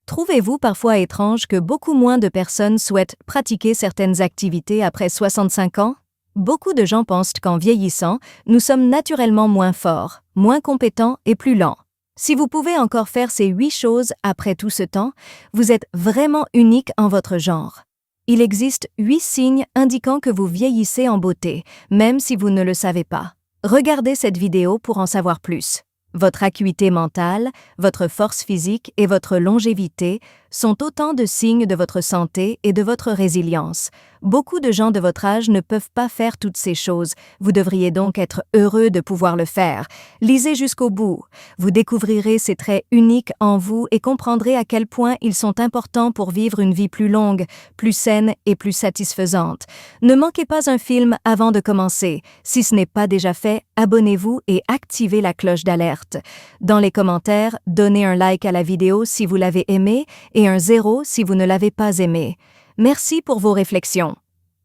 Trouvez-vous parfois étrange que beaucoup moins de personnes souhaitent pratiquer certaines activités après 65 ans? Beaucoup de gens pensent qu'en vieillissant, nous sommes naturellement moins forts, moins compétents et plus lents. Si vous pouvez encore faire ces 8 choses après tout ce temps, vous êtes vraiment unique en votre genre. Il existe 8 signes indiquant que vous vieillissez en beauté, même si vous ne le savez pas. Regardez cette vidéo pour en savoir plus. Votre acuité mentale, votre force physique et votre longévité sont autant de signes de votre santé et de votre résilience. Beaucoup de gens de votre âge ne peuvent pas faire toutes ces choses. Vous devriez donc être heureux de pouvoir le faire. Lisez jusqu'au bout. Vous découvrirez ces traits uniques en vous et comprendrez à quel point ils sont importants pour vivre une vie plus longue, plus saine et plus satisfaisante. Ne manquez pas un film avant de commencer. Si ce n'est pas déjà fait, abonnez-vous et activez la cloche d'alerte. Dans les commentaires, donnez un like à la vidéo si vous l'avez aimée et un 0 si vous ne l'avez pas aimée. Merci pour vos réflexions.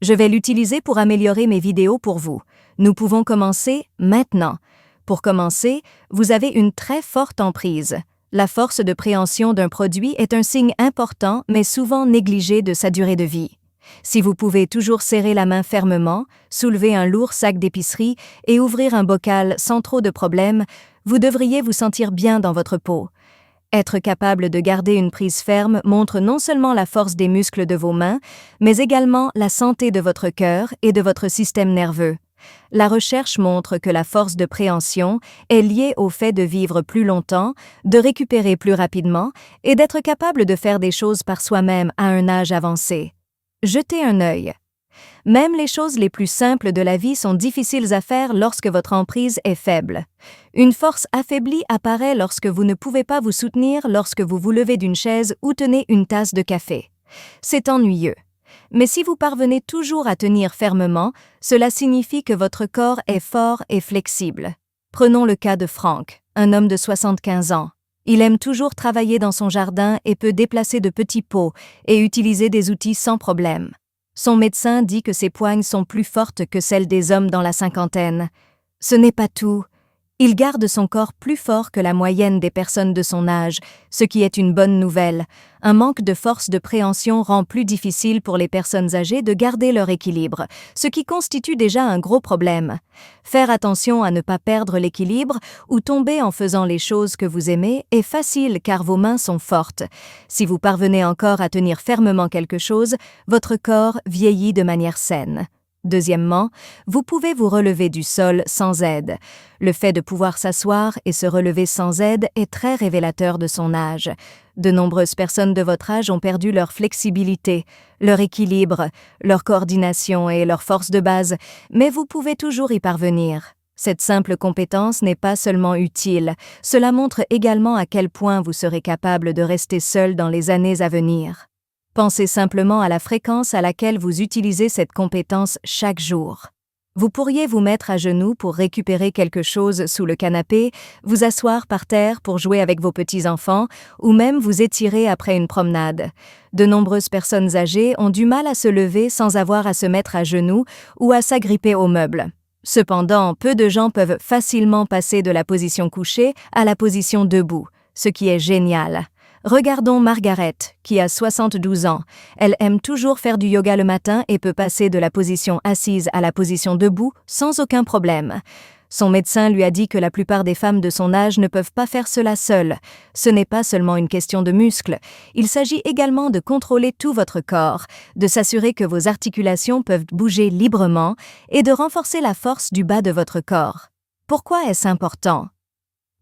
Je vais l'utiliser pour améliorer mes vidéos pour vous. Nous pouvons commencer maintenant. Pour commencer, vous avez une très forte emprise. La force de préhension d'un produit est un signe important mais souvent négligé de sa durée de vie. Si vous pouvez toujours serrer la main fermement, soulever un lourd sac d'épicerie et ouvrir un bocal sans trop de problèmes, vous devriez vous sentir bien dans votre peau. Être capable de garder une prise ferme montre non seulement la force des muscles de vos mains, mais également la santé de votre cœur et de votre système nerveux. La recherche montre que la force de préhension est liée au fait de vivre plus longtemps, de récupérer plus rapidement et d'être capable de faire des choses par soi-même à un âge avancé. Jetez un œil. Même les choses les plus simples de la vie sont difficiles à faire lorsque votre emprise est faible. Une force affaiblie apparaît lorsque vous ne pouvez pas vous soutenir lorsque vous vous levez d'une chaise ou tenez une tasse de café. C'est ennuyeux. Mais si vous parvenez toujours à tenir fermement, cela signifie que votre corps est fort et flexible. Prenons le cas de Frank, un homme de 75 ans. Il aime toujours travailler dans son jardin et peut déplacer de petits pots et utiliser des outils sans problème. Son médecin dit que ses poignes sont plus fortes que celles des hommes dans la cinquantaine. Ce n'est pas tout. Il garde son corps plus fort que la moyenne des personnes de son âge, ce qui est une bonne nouvelle. Un manque de force de préhension rend plus difficile pour les personnes âgées de garder leur équilibre, ce qui constitue déjà un gros problème. Faire attention à ne pas perdre l'équilibre ou tomber en faisant les choses que vous aimez est facile car vos mains sont fortes. Si vous parvenez encore à tenir fermement quelque chose, votre corps vieillit de manière saine. Deuxièmement, vous pouvez vous relever du sol sans aide. Le fait de pouvoir s'asseoir et se relever sans aide est très révélateur de son âge. De nombreuses personnes de votre âge ont perdu leur flexibilité, leur équilibre, leur coordination et leur force de base, mais vous pouvez toujours y parvenir. Cette simple compétence n'est pas seulement utile, cela montre également à quel point vous serez capable de rester seul dans les années à venir. Pensez simplement à la fréquence à laquelle vous utilisez cette compétence chaque jour. Vous pourriez vous mettre à genoux pour récupérer quelque chose sous le canapé, vous asseoir par terre pour jouer avec vos petits-enfants ou même vous étirer après une promenade. De nombreuses personnes âgées ont du mal à se lever sans avoir à se mettre à genoux ou à s'agripper aux meubles. Cependant, peu de gens peuvent facilement passer de la position couchée à la position debout, ce qui est génial. Regardons Margaret, qui a 72 ans. Elle aime toujours faire du yoga le matin et peut passer de la position assise à la position debout sans aucun problème. Son médecin lui a dit que la plupart des femmes de son âge ne peuvent pas faire cela seules. Ce n'est pas seulement une question de muscles. Il s'agit également de contrôler tout votre corps, de s'assurer que vos articulations peuvent bouger librement et de renforcer la force du bas de votre corps. Pourquoi est-ce important ?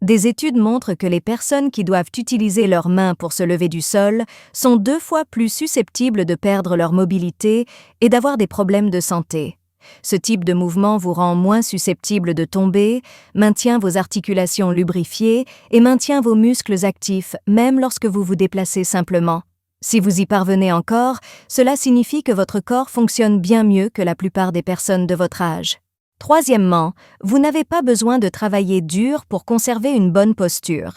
Des études montrent que les personnes qui doivent utiliser leurs mains pour se lever du sol sont 2 fois plus susceptibles de perdre leur mobilité et d'avoir des problèmes de santé. Ce type de mouvement vous rend moins susceptible de tomber, maintient vos articulations lubrifiées et maintient vos muscles actifs même lorsque vous vous déplacez simplement. Si vous y parvenez encore, cela signifie que votre corps fonctionne bien mieux que la plupart des personnes de votre âge. Troisièmement, vous n'avez pas besoin de travailler dur pour conserver une bonne posture.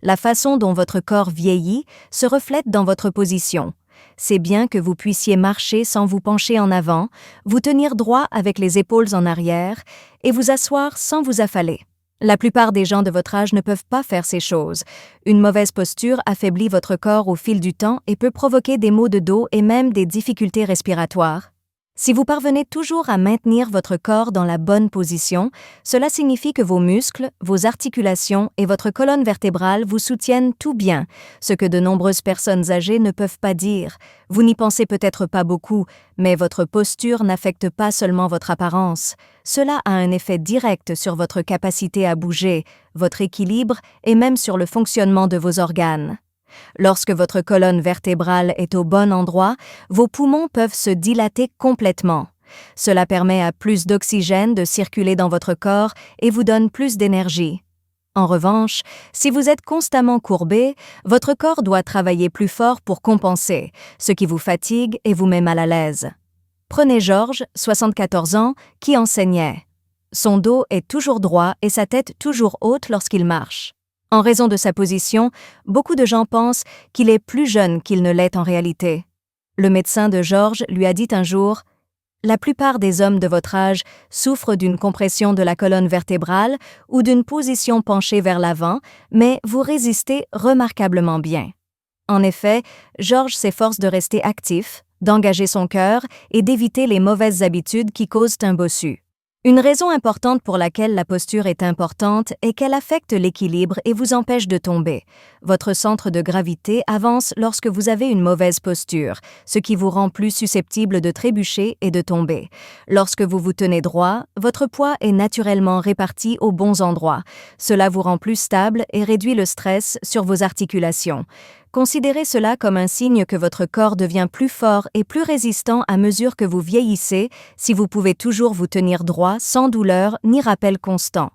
La façon dont votre corps vieillit se reflète dans votre position. C'est bien que vous puissiez marcher sans vous pencher en avant, vous tenir droit avec les épaules en arrière et vous asseoir sans vous affaler. La plupart des gens de votre âge ne peuvent pas faire ces choses. Une mauvaise posture affaiblit votre corps au fil du temps et peut provoquer des maux de dos et même des difficultés respiratoires. Si vous parvenez toujours à maintenir votre corps dans la bonne position, cela signifie que vos muscles, vos articulations et votre colonne vertébrale vous soutiennent tout bien, ce que de nombreuses personnes âgées ne peuvent pas dire. Vous n'y pensez peut-être pas beaucoup, mais votre posture n'affecte pas seulement votre apparence. Cela a un effet direct sur votre capacité à bouger, votre équilibre et même sur le fonctionnement de vos organes. Lorsque votre colonne vertébrale est au bon endroit, vos poumons peuvent se dilater complètement. Cela permet à plus d'oxygène de circuler dans votre corps et vous donne plus d'énergie. En revanche, si vous êtes constamment courbé, votre corps doit travailler plus fort pour compenser, ce qui vous fatigue et vous met mal à l'aise. Prenez Georges, 74 ans, qui enseignait. Son dos est toujours droit et sa tête toujours haute lorsqu'il marche. En raison de sa position, beaucoup de gens pensent qu'il est plus jeune qu'il ne l'est en réalité. Le médecin de Georges lui a dit un jour « La plupart des hommes de votre âge souffrent d'une compression de la colonne vertébrale ou d'une position penchée vers l'avant, mais vous résistez remarquablement bien. » En effet, Georges s'efforce de rester actif, d'engager son cœur et d'éviter les mauvaises habitudes qui causent un bossu. Une raison importante pour laquelle la posture est importante est qu'elle affecte l'équilibre et vous empêche de tomber. Votre centre de gravité avance lorsque vous avez une mauvaise posture, ce qui vous rend plus susceptible de trébucher et de tomber. Lorsque vous vous tenez droit, votre poids est naturellement réparti aux bons endroits. Cela vous rend plus stable et réduit le stress sur vos articulations. Considérez cela comme un signe que votre corps devient plus fort et plus résistant à mesure que vous vieillissez si vous pouvez toujours vous tenir droit sans douleur ni rappel constant.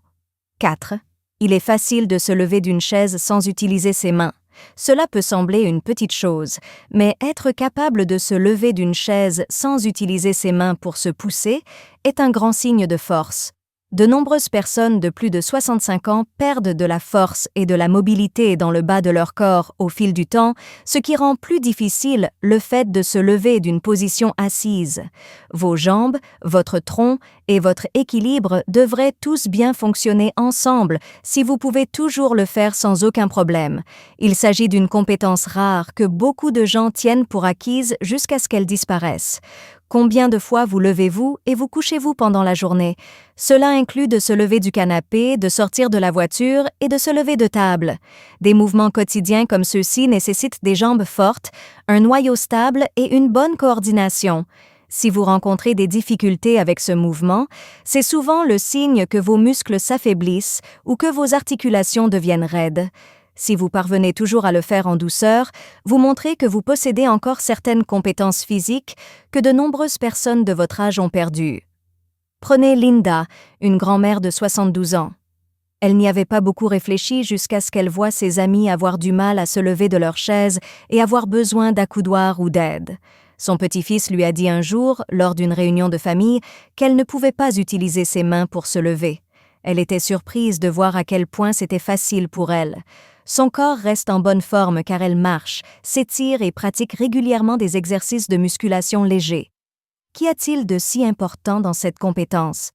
4. Il est facile de se lever d'une chaise sans utiliser ses mains. Cela peut sembler une petite chose, mais être capable de se lever d'une chaise sans utiliser ses mains pour se pousser est un grand signe de force. De nombreuses personnes de plus de 65 ans perdent de la force et de la mobilité dans le bas de leur corps au fil du temps, ce qui rend plus difficile le fait de se lever d'une position assise. Vos jambes, votre tronc et votre équilibre devraient tous bien fonctionner ensemble si vous pouvez toujours le faire sans aucun problème. Il s'agit d'une compétence rare que beaucoup de gens tiennent pour acquise jusqu'à ce qu'elle disparaisse. Combien de fois vous levez-vous et vous couchez-vous pendant la journée? Cela inclut de se lever du canapé, de sortir de la voiture et de se lever de table. Des mouvements quotidiens comme ceux-ci nécessitent des jambes fortes, un noyau stable et une bonne coordination. Si vous rencontrez des difficultés avec ce mouvement, c'est souvent le signe que vos muscles s'affaiblissent ou que vos articulations deviennent raides. Si vous parvenez toujours à le faire en douceur, vous montrez que vous possédez encore certaines compétences physiques que de nombreuses personnes de votre âge ont perdues. Prenez Linda, une grand-mère de 72 ans. Elle n'y avait pas beaucoup réfléchi jusqu'à ce qu'elle voie ses amis avoir du mal à se lever de leur chaise et avoir besoin d'accoudoirs ou d'aide. Son petit-fils lui a dit un jour, lors d'une réunion de famille, qu'elle ne pouvait pas utiliser ses mains pour se lever. Elle était surprise de voir à quel point c'était facile pour elle. Son corps reste en bonne forme car elle marche, s'étire et pratique régulièrement des exercices de musculation légers. Qu'y a-t-il de si important dans cette compétence?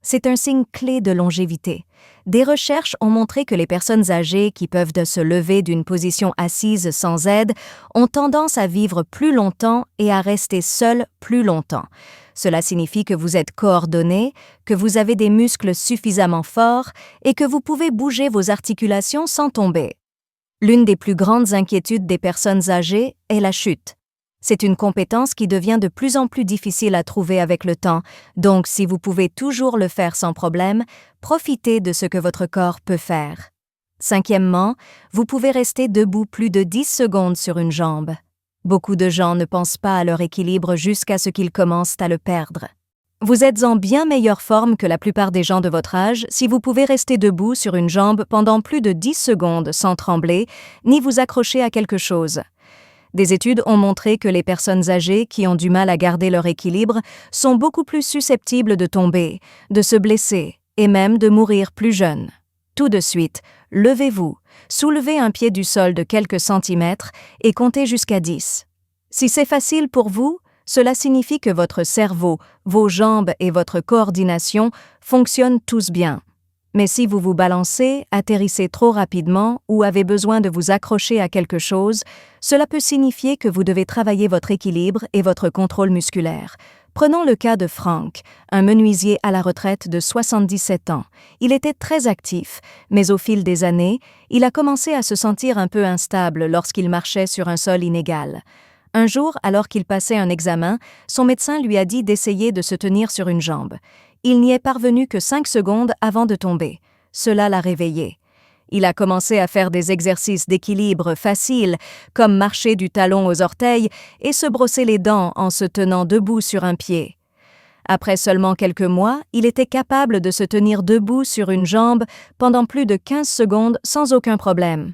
C'est un signe clé de longévité. Des recherches ont montré que les personnes âgées qui peuvent se lever d'une position assise sans aide ont tendance à vivre plus longtemps et à rester seules plus longtemps. Cela signifie que vous êtes coordonné, que vous avez des muscles suffisamment forts et que vous pouvez bouger vos articulations sans tomber. L'une des plus grandes inquiétudes des personnes âgées est la chute. C'est une compétence qui devient de plus en plus difficile à trouver avec le temps, donc si vous pouvez toujours le faire sans problème, profitez de ce que votre corps peut faire. 5e, vous pouvez rester debout plus de 10 secondes sur une jambe. Beaucoup de gens ne pensent pas à leur équilibre jusqu'à ce qu'ils commencent à le perdre. Vous êtes en bien meilleure forme que la plupart des gens de votre âge si vous pouvez rester debout sur une jambe pendant plus de 10 secondes sans trembler, ni vous accrocher à quelque chose. Des études ont montré que les personnes âgées qui ont du mal à garder leur équilibre sont beaucoup plus susceptibles de tomber, de se blesser et même de mourir plus jeunes. Tout de suite, levez-vous, soulevez un pied du sol de quelques centimètres et comptez jusqu'à 10. Si c'est facile pour vous, cela signifie que votre cerveau, vos jambes et votre coordination fonctionnent tous bien. Mais si vous vous balancez, atterrissez trop rapidement ou avez besoin de vous accrocher à quelque chose, cela peut signifier que vous devez travailler votre équilibre et votre contrôle musculaire. Prenons le cas de Frank, un menuisier à la retraite de 77 ans. Il était très actif, mais au fil des années, il a commencé à se sentir un peu instable lorsqu'il marchait sur un sol inégal. Un jour, alors qu'il passait un examen, son médecin lui a dit d'essayer de se tenir sur une jambe. Il n'y est parvenu que 5 secondes avant de tomber. Cela l'a réveillé. Il a commencé à faire des exercices d'équilibre faciles, comme marcher du talon aux orteils et se brosser les dents en se tenant debout sur un pied. Après seulement quelques mois, il était capable de se tenir debout sur une jambe pendant plus de 15 secondes sans aucun problème.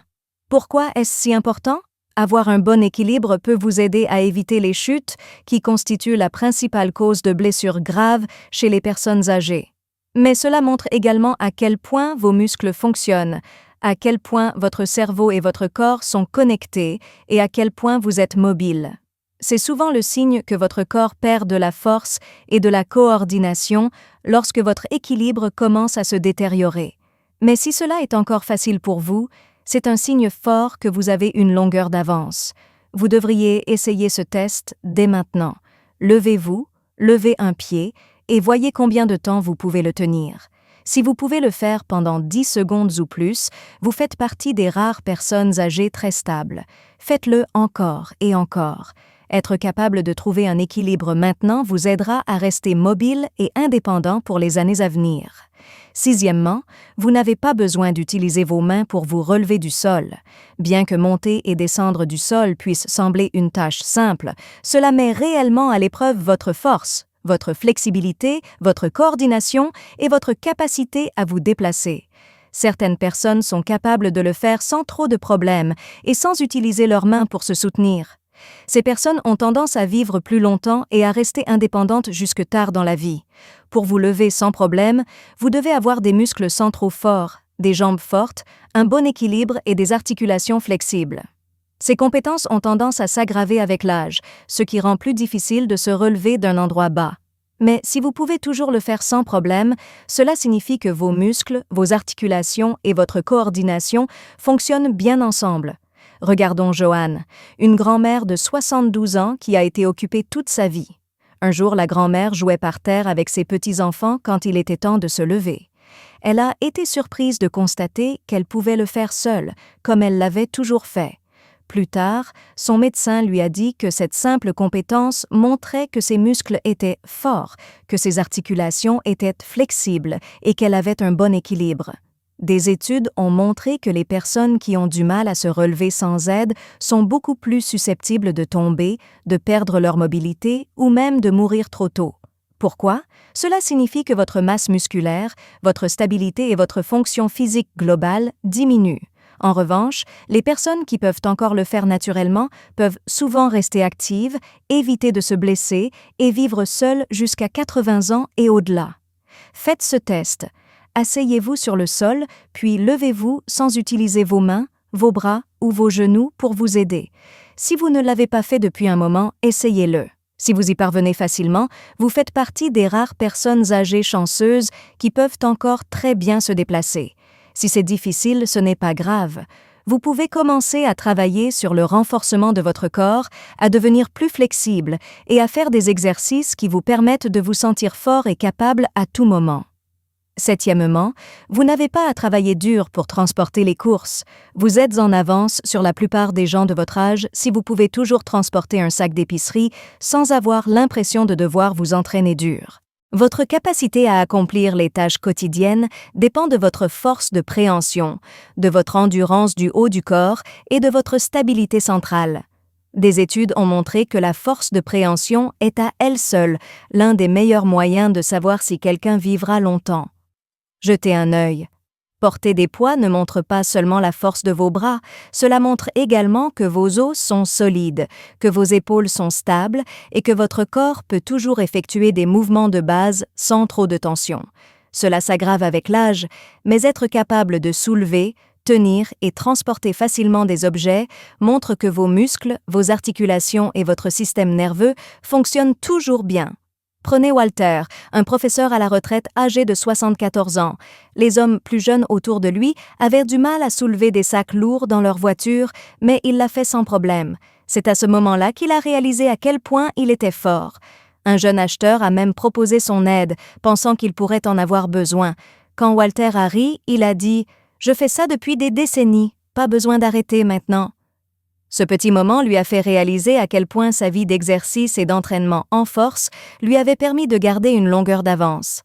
Pourquoi est-ce si important? Avoir un bon équilibre peut vous aider à éviter les chutes, qui constituent la principale cause de blessures graves chez les personnes âgées. Mais cela montre également à quel point vos muscles fonctionnent, à quel point votre cerveau et votre corps sont connectés et à quel point vous êtes mobile. C'est souvent le signe que votre corps perd de la force et de la coordination lorsque votre équilibre commence à se détériorer. Mais si cela est encore facile pour vous, c'est un signe fort que vous avez une longueur d'avance. Vous devriez essayer ce test dès maintenant. Levez-vous, levez un pied et voyez combien de temps vous pouvez le tenir. Si vous pouvez le faire pendant 10 secondes ou plus, vous faites partie des rares personnes âgées très stables. Faites-le encore et encore. Être capable de trouver un équilibre maintenant vous aidera à rester mobile et indépendant pour les années à venir. Sixièmement, vous n'avez pas besoin d'utiliser vos mains pour vous relever du sol. Bien que monter et descendre du sol puisse sembler une tâche simple, cela met réellement à l'épreuve votre force, votre flexibilité, votre coordination et votre capacité à vous déplacer. Certaines personnes sont capables de le faire sans trop de problèmes et sans utiliser leurs mains pour se soutenir. Ces personnes ont tendance à vivre plus longtemps et à rester indépendantes jusque tard dans la vie. Pour vous lever sans problème, vous devez avoir des muscles centraux forts, des jambes fortes, un bon équilibre et des articulations flexibles. Ces compétences ont tendance à s'aggraver avec l'âge, ce qui rend plus difficile de se relever d'un endroit bas. Mais si vous pouvez toujours le faire sans problème, cela signifie que vos muscles, vos articulations et votre coordination fonctionnent bien ensemble. Regardons Joanne, une grand-mère de 72 ans qui a été occupée toute sa vie. Un jour, la grand-mère jouait par terre avec ses petits-enfants quand il était temps de se lever. Elle a été surprise de constater qu'elle pouvait le faire seule, comme elle l'avait toujours fait. Plus tard, son médecin lui a dit que cette simple compétence montrait que ses muscles étaient forts, que ses articulations étaient flexibles et qu'elle avait un bon équilibre. Des études ont montré que les personnes qui ont du mal à se relever sans aide sont beaucoup plus susceptibles de tomber, de perdre leur mobilité ou même de mourir trop tôt. Pourquoi? Cela signifie que votre masse musculaire, votre stabilité et votre fonction physique globale diminuent. En revanche, les personnes qui peuvent encore le faire naturellement peuvent souvent rester actives, éviter de se blesser et vivre seules jusqu'à 80 ans et au-delà. Faites ce test. Asseyez-vous sur le sol, puis levez-vous sans utiliser vos mains, vos bras ou vos genoux pour vous aider. Si vous ne l'avez pas fait depuis un moment, essayez-le. Si vous y parvenez facilement, vous faites partie des rares personnes âgées chanceuses qui peuvent encore très bien se déplacer. Si c'est difficile, ce n'est pas grave. Vous pouvez commencer à travailler sur le renforcement de votre corps, à devenir plus flexible et à faire des exercices qui vous permettent de vous sentir fort et capable à tout moment. Septièmement, vous n'avez pas à travailler dur pour transporter les courses. Vous êtes en avance sur la plupart des gens de votre âge si vous pouvez toujours transporter un sac d'épicerie sans avoir l'impression de devoir vous entraîner dur. Votre capacité à accomplir les tâches quotidiennes dépend de votre force de préhension, de votre endurance du haut du corps et de votre stabilité centrale. Des études ont montré que la force de préhension est à elle seule l'un des meilleurs moyens de savoir si quelqu'un vivra longtemps. Jetez un œil. Porter des poids ne montre pas seulement la force de vos bras, cela montre également que vos os sont solides, que vos épaules sont stables et que votre corps peut toujours effectuer des mouvements de base sans trop de tension. Cela s'aggrave avec l'âge, mais être capable de soulever, tenir et transporter facilement des objets montre que vos muscles, vos articulations et votre système nerveux fonctionnent toujours bien. Prenez Walter, un professeur à la retraite âgé de 74 ans. Les hommes plus jeunes autour de lui avaient du mal à soulever des sacs lourds dans leur voiture, mais il l'a fait sans problème. C'est à ce moment-là qu'il a réalisé à quel point il était fort. Un jeune acheteur a même proposé son aide, pensant qu'il pourrait en avoir besoin. Quand Walter a ri, il a dit « Je fais ça depuis des décennies, pas besoin d'arrêter maintenant ». Ce petit moment lui a fait réaliser à quel point sa vie d'exercice et d'entraînement en force lui avait permis de garder une longueur d'avance.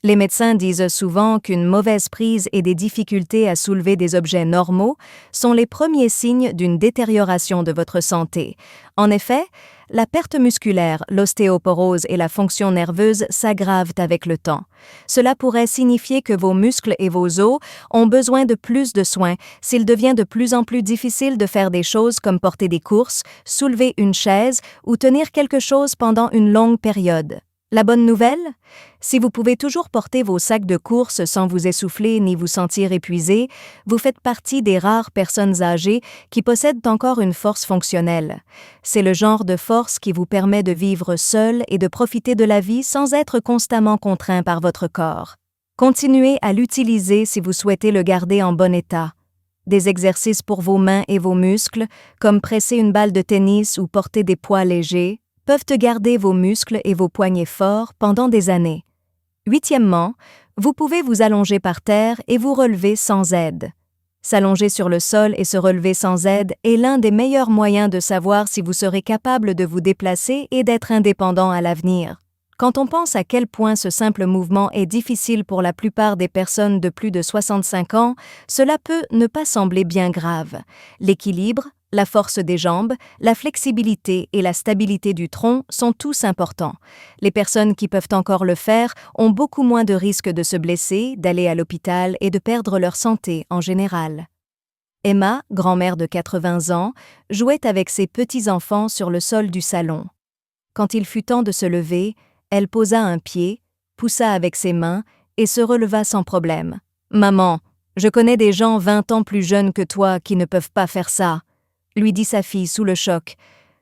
Les médecins disent souvent qu'une mauvaise prise et des difficultés à soulever des objets normaux sont les premiers signes d'une détérioration de votre santé. En effet, la perte musculaire, l'ostéoporose et la fonction nerveuse s'aggravent avec le temps. Cela pourrait signifier que vos muscles et vos os ont besoin de plus de soins s'il devient de plus en plus difficile de faire des choses comme porter des courses, soulever une chaise ou tenir quelque chose pendant une longue période. La bonne nouvelle? Si vous pouvez toujours porter vos sacs de course sans vous essouffler ni vous sentir épuisé, vous faites partie des rares personnes âgées qui possèdent encore une force fonctionnelle. C'est le genre de force qui vous permet de vivre seul et de profiter de la vie sans être constamment contraint par votre corps. Continuez à l'utiliser si vous souhaitez le garder en bon état. Des exercices pour vos mains et vos muscles, comme presser une balle de tennis ou porter des poids légers, peuvent garder vos muscles et vos poignets forts pendant des années. Huitièmement, vous pouvez vous allonger par terre et vous relever sans aide. S'allonger sur le sol et se relever sans aide est l'un des meilleurs moyens de savoir si vous serez capable de vous déplacer et d'être indépendant à l'avenir. Quand on pense à quel point ce simple mouvement est difficile pour la plupart des personnes de plus de 65 ans, cela peut ne pas sembler bien grave. L'équilibre, la force des jambes, la flexibilité et la stabilité du tronc sont tous importants. Les personnes qui peuvent encore le faire ont beaucoup moins de risques de se blesser, d'aller à l'hôpital et de perdre leur santé en général. Emma, grand-mère de 80 ans, jouait avec ses petits-enfants sur le sol du salon. Quand il fut temps de se lever, elle posa un pied, poussa avec ses mains et se releva sans problème. « Maman, je connais des gens 20 ans plus jeunes que toi qui ne peuvent pas faire ça », lui dit sa fille sous le choc.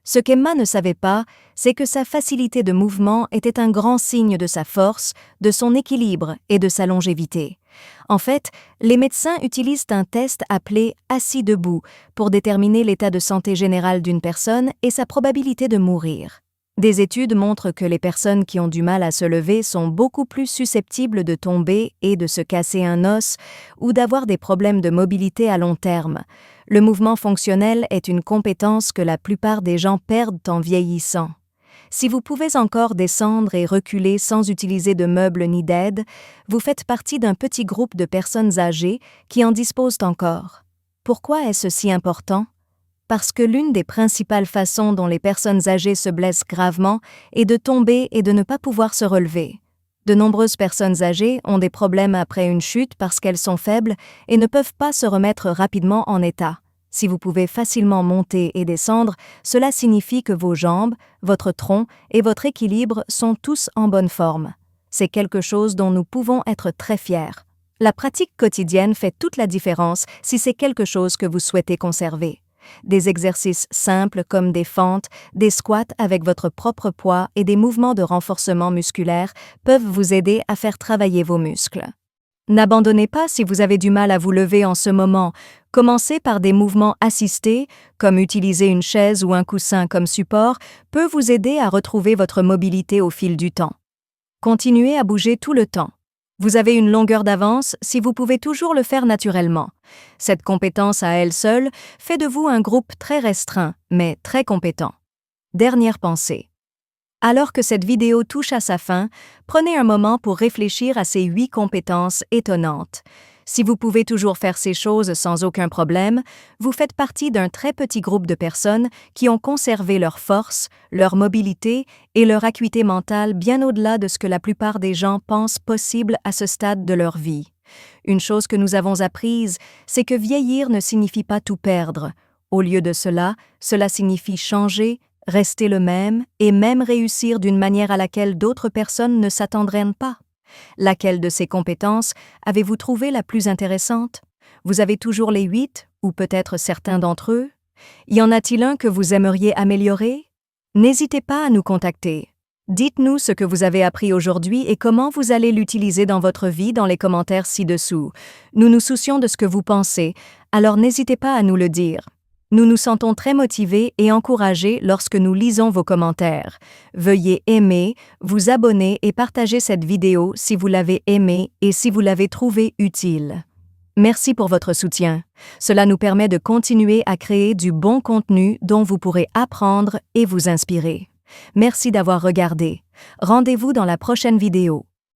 Ce qu'Emma ne savait pas, c'est que sa facilité de mouvement était un grand signe de sa force, de son équilibre et de sa longévité. En fait, les médecins utilisent un test appelé « assis debout » pour déterminer l'état de santé général d'une personne et sa probabilité de mourir. Des études montrent que les personnes qui ont du mal à se lever sont beaucoup plus susceptibles de tomber et de se casser un os ou d'avoir des problèmes de mobilité à long terme. Le mouvement fonctionnel est une compétence que la plupart des gens perdent en vieillissant. Si vous pouvez encore descendre et reculer sans utiliser de meubles ni d'aide, vous faites partie d'un petit groupe de personnes âgées qui en disposent encore. Pourquoi est-ce si important? Parce que l'une des principales façons dont les personnes âgées se blessent gravement est de tomber et de ne pas pouvoir se relever. De nombreuses personnes âgées ont des problèmes après une chute parce qu'elles sont faibles et ne peuvent pas se remettre rapidement en état. Si vous pouvez facilement monter et descendre, cela signifie que vos jambes, votre tronc et votre équilibre sont tous en bonne forme. C'est quelque chose dont nous pouvons être très fiers. La pratique quotidienne fait toute la différence si c'est quelque chose que vous souhaitez conserver. Des exercices simples comme des fentes, des squats avec votre propre poids et des mouvements de renforcement musculaire peuvent vous aider à faire travailler vos muscles. N'abandonnez pas si vous avez du mal à vous lever en ce moment. Commencer par des mouvements assistés, comme utiliser une chaise ou un coussin comme support, peut vous aider à retrouver votre mobilité au fil du temps. Continuez à bouger tout le temps. Vous avez une longueur d'avance si vous pouvez toujours le faire naturellement. Cette compétence à elle seule fait de vous un groupe très restreint, mais très compétent. Dernière pensée. Alors que cette vidéo touche à sa fin, prenez un moment pour réfléchir à ces 8 compétences étonnantes. Si vous pouvez toujours faire ces choses sans aucun problème, vous faites partie d'un très petit groupe de personnes qui ont conservé leur force, leur mobilité et leur acuité mentale bien au-delà de ce que la plupart des gens pensent possible à ce stade de leur vie. Une chose que nous avons apprise, c'est que vieillir ne signifie pas tout perdre. Au lieu de cela, cela signifie changer, rester le même et même réussir d'une manière à laquelle d'autres personnes ne s'attendraient pas. Laquelle de ces compétences avez-vous trouvé la plus intéressante? Vous avez toujours les 8, ou peut-être certains d'entre eux? Y en a-t-il un que vous aimeriez améliorer? N'hésitez pas à nous contacter. Dites-nous ce que vous avez appris aujourd'hui et comment vous allez l'utiliser dans votre vie dans les commentaires ci-dessous. Nous nous soucions de ce que vous pensez, alors n'hésitez pas à nous le dire. Nous nous sentons très motivés et encouragés lorsque nous lisons vos commentaires. Veuillez aimer, vous abonner et partager cette vidéo si vous l'avez aimée et si vous l'avez trouvée utile. Merci pour votre soutien. Cela nous permet de continuer à créer du bon contenu dont vous pourrez apprendre et vous inspirer. Merci d'avoir regardé. Rendez-vous dans la prochaine vidéo.